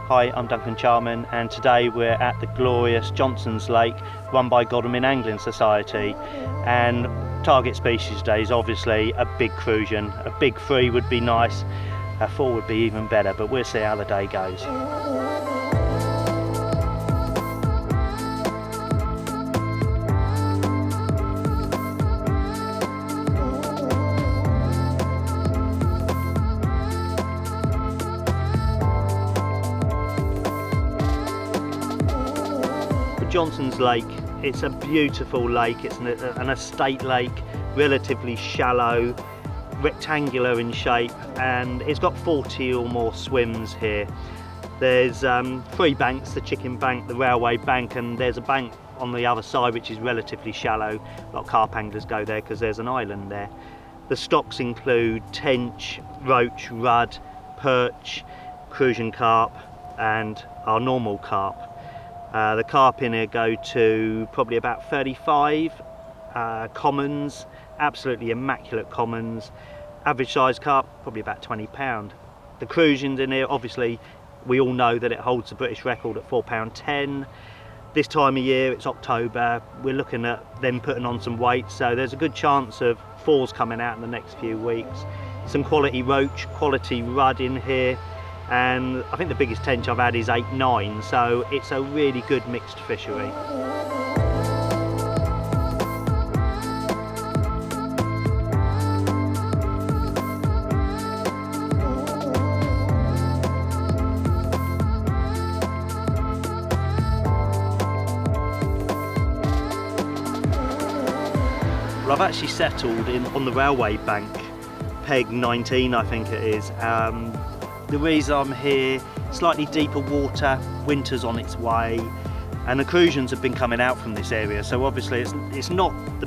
Hi, I'm Duncan Charman, and today we're at the glorious Johnson's Lake run by Godalming Angling Society, and target species today is obviously a big crucian. A big 3 would be nice, a 4 would be even better, but we'll see how the day goes. Johnson's Lake, it's a beautiful lake. It's an estate lake, relatively shallow, rectangular in shape, and it's got 40 or more swims here. There's 3 banks, the chicken bank, the railway bank, and there's a bank on the other side which is relatively shallow. A lot of carp anglers go there because there's an island there. The stocks include tench, roach, rudd, perch, Crucian carp, and our normal carp. The carp in here go to probably about 35 commons, absolutely immaculate commons. Average size carp, probably about £20. The crucians in here, obviously, we all know that it holds the British record at £4.10. This time of year, it's October, we're looking at them putting on some weight, so there's a good chance of 4s coming out in the next few weeks. Some quality roach, quality rudd in here. And I think the biggest tench I've had is 8-9, so it's a really good mixed fishery. Well, I've actually settled on the railway bank, peg 19 I think it is. The reason I'm here, slightly deeper water, winter's on its way, and the crucians have been coming out from this area, so obviously it's not the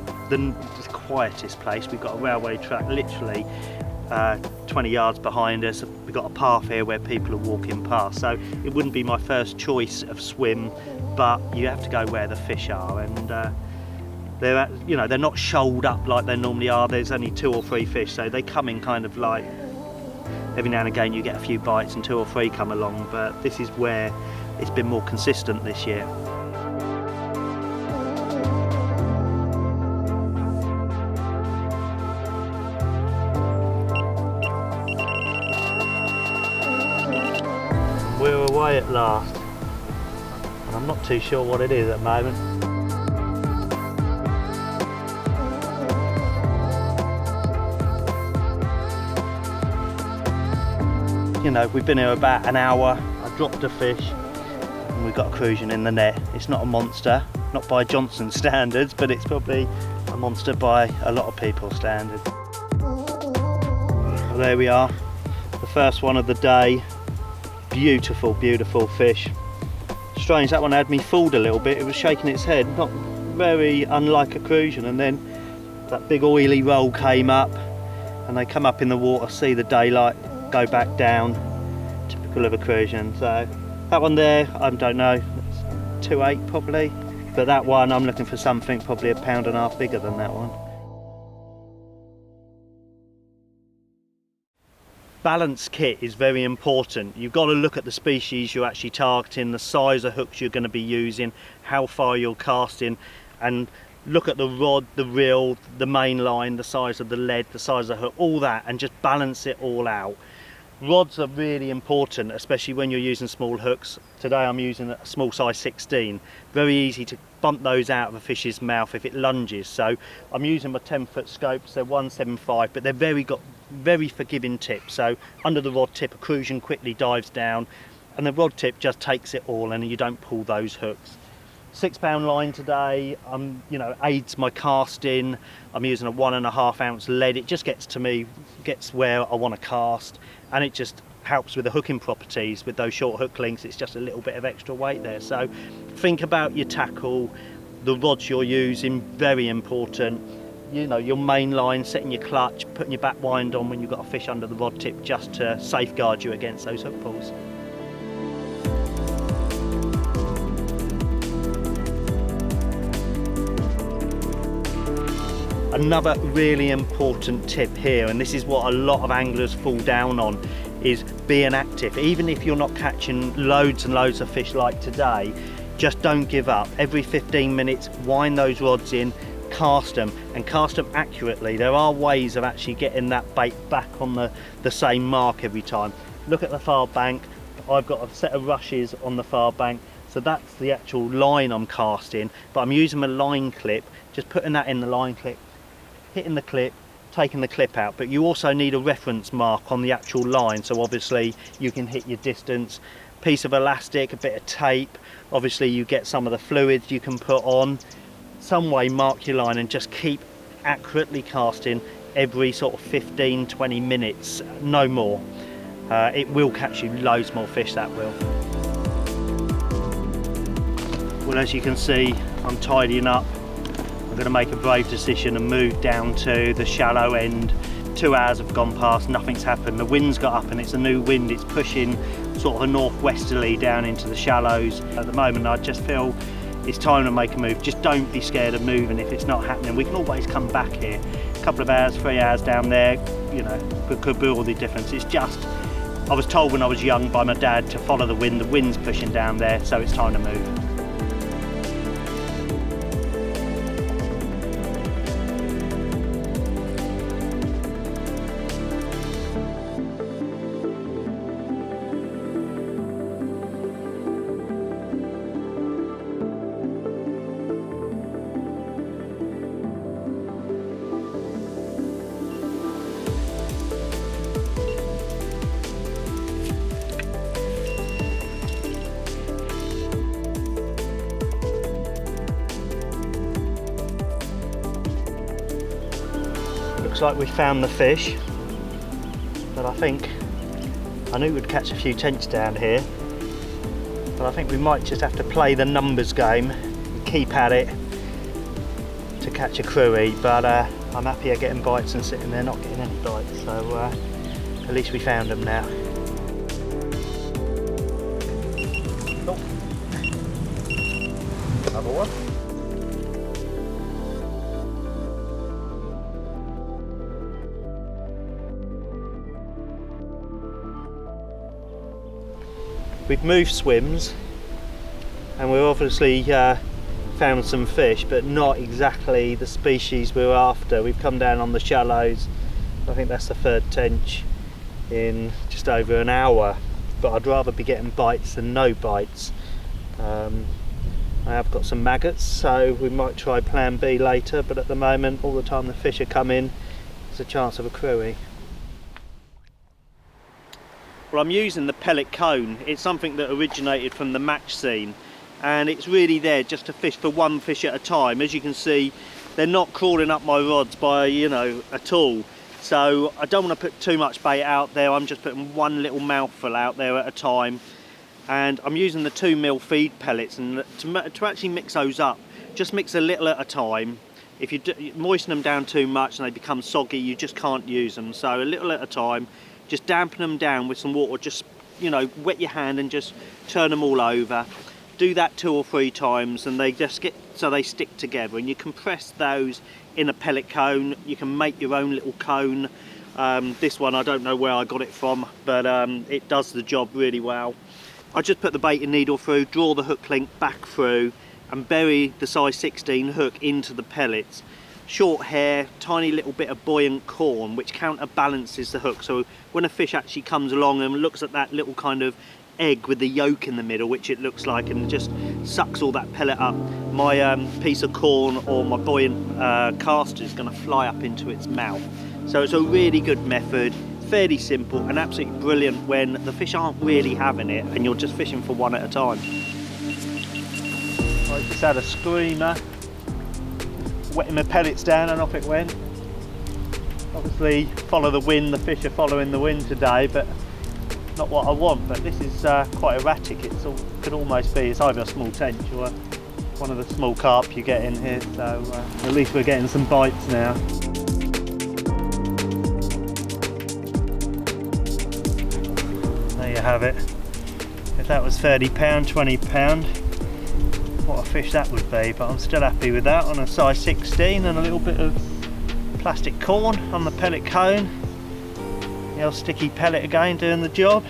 quietest place. We've got a railway track literally 20 yards behind us. We've got a path here where people are walking past, so it wouldn't be my first choice of swim, but you have to go where the fish are, and they're not shoaled up like they normally are. There's only 2 or 3 fish, so they come in kind of like, every now and again you get a few bites and 2 or 3 come along, but this is where it's been more consistent this year. We're away at last, and I'm not too sure what it is at the moment. You know, we've been here about an hour. I dropped a fish and we've got a crucian in the net. It's not a monster, not by Johnson standards, but it's probably a monster by a lot of people's standards. Well, there we are, the first one of the day. Beautiful, beautiful fish. Strange, that one had me fooled a little bit. It was shaking its head, not very unlike a crucian, and then that big oily roll came up, and they come up in the water, see the daylight, go back down, typical of a crucian. So that one there, I don't know, 2.8 probably, but that one I'm looking for something probably £1.5 pounds bigger than that one. Balance kit is very important. You've got to look at the species you're actually targeting, the size of hooks you're going to be using, how far you're casting, and look at the rod, the reel, the main line, the size of the lead, the size of the hook, all that, and just balance it all out. Rods are really important, especially when you're using small hooks. Today I'm using a small size 16. Very easy to bump those out of a fish's mouth if it lunges. So I'm using my 10-foot scopes. They're 175, but they're got very forgiving tips. So under the rod tip, a crucian quickly dives down, and the rod tip just takes it all, and you don't pull those hooks. 6-pound line today, aids my casting. I'm using a 1.5 ounce lead. It just gets where I want to cast, and it just helps with the hooking properties. With those short hook lengths, it's just a little bit of extra weight there. So think about your tackle, the rods you're using, very important. Your main line, setting your clutch, putting your back wind on when you've got a fish under the rod tip, just to safeguard you against those hook pulls. Another really important tip here, and this is what a lot of anglers fall down on, is being active. Even if you're not catching loads and loads of fish like today, just don't give up. Every 15 minutes, wind those rods in, cast them, and cast them accurately. There are ways of actually getting that bait back on the same mark every time. Look at the far bank. I've got a set of rushes on the far bank, so that's the actual line I'm casting, but I'm using my line clip, just putting that in the line clip, hitting the clip, taking the clip out. But you also need a reference mark on the actual line, so obviously you can hit your distance. Piece of elastic, a bit of tape, obviously you get some of the fluids you can put on. Some way mark your line and just keep accurately casting every sort of 15-20 minutes, no more. It will catch you loads more fish, that will. Well, as you can see, I'm tidying up. I'm going to make a brave decision and move down to the shallow end. 2 hours have gone past, nothing's happened. The wind's got up and it's a new wind. It's pushing sort of a northwesterly down into the shallows. At the moment, I just feel it's time to make a move. Just don't be scared of moving if it's not happening. We can always come back here. A couple of hours, 3 hours down there, you know, could be all the difference. It's just, I was told when I was young by my dad to follow the wind. The wind's pushing down there, so it's time to move. Looks like we found the fish, but I knew we'd catch a few tench down here, but I think we might just have to play the numbers game and keep at it to catch a cruie. But I'm happier getting bites than sitting there not getting any bites, so at least we found them now. Oh. Another one. We've moved swims and we've obviously found some fish, but not exactly the species we were after. We've come down on the shallows. I think that's the third tench in just over an hour, but I'd rather be getting bites than no bites. I have got some maggots, so we might try plan B later, but at the moment, all the time the fish are coming, there's a chance of a cruie. Well, I'm using the pellet cone. It's something that originated from the match scene, and it's really there just to fish for one fish at a time. As you can see, they're not crawling up my rods by, you know, at all. So I don't want to put too much bait out there. I'm just putting one little mouthful out there at a time, and I'm using the 2mm feed pellets. And to actually mix those up, just mix a little at a time. If you moisten them down too much and they become soggy, you just can't use them. So a little at a time. Just dampen them down with some water, just, you know, wet your hand and just turn them all over. Do that 2 or 3 times and they just get so they stick together, and you compress those in a pellet cone. You can make your own little cone. This one, I don't know where I got it from, but it does the job really well. I just put the baiting needle through, draw the hook link back through and bury the size 16 hook into the pellets. Short hair, tiny little bit of buoyant corn which counterbalances the hook, so when a fish actually comes along and looks at that little kind of egg with the yolk in the middle, which it looks like, and just sucks all that pellet up, my piece of corn or my buoyant caster is going to fly up into its mouth. So it's a really good method, fairly simple and absolutely brilliant when the fish aren't really having it and you're just fishing for one at a time. I just had a screamer, wetting my pellets down and off it went. Obviously follow the wind, the fish are following the wind today, but not what I want. But this is quite erratic. It could almost be, it's either a small tench or one of the small carp you get in here, so at least we're getting some bites now. There you have it. If that was £30, £20, what a fish that would be, but I'm still happy with that on a size 16 and a little bit of Plastic corn on the pellet cone. The old sticky pellet again doing the job.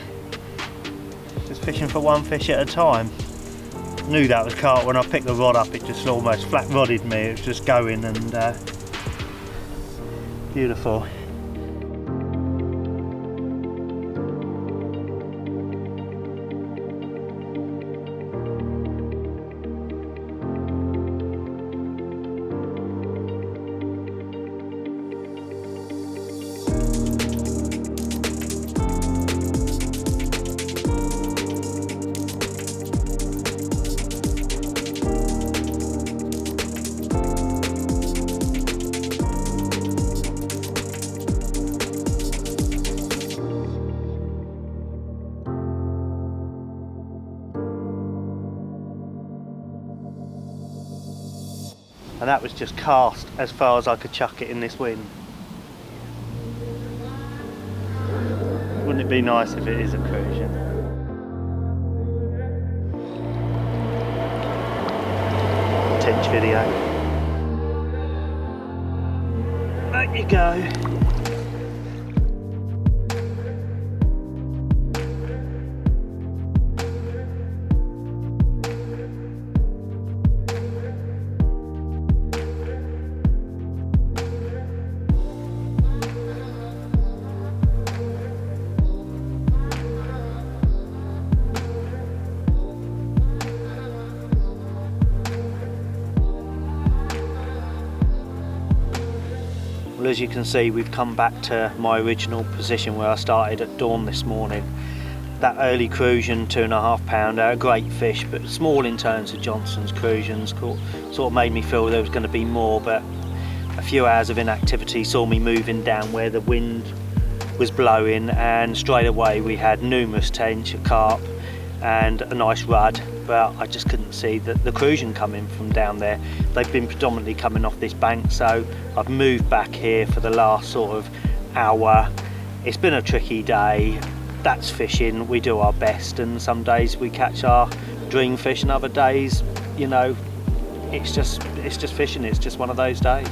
Just fishing for one fish at a time. Knew that was carp when I picked the rod up. It just almost flat rodded me. It was just going, and beautiful. And that was just cast as far as I could chuck it in this wind. Wouldn't it be nice if it is a Crucian? Tench video. There you go. Well, as you can see, we've come back to my original position where I started at dawn this morning. That early Crucian, 2.5 pounder, a great fish, but small in terms of Johnson's Crucians. Sort of made me feel there was going to be more, but a few hours of inactivity saw me moving down where the wind was blowing, and straight away we had numerous tench, a carp and a nice rudd, but I just couldn't see the Crucian coming from down there. They've been predominantly coming off this bank, so I've moved back here for the last sort of hour. It's been a tricky day. That's fishing. We do our best, and some days we catch our dream fish, and other days, you know, it's just fishing. It's just one of those days.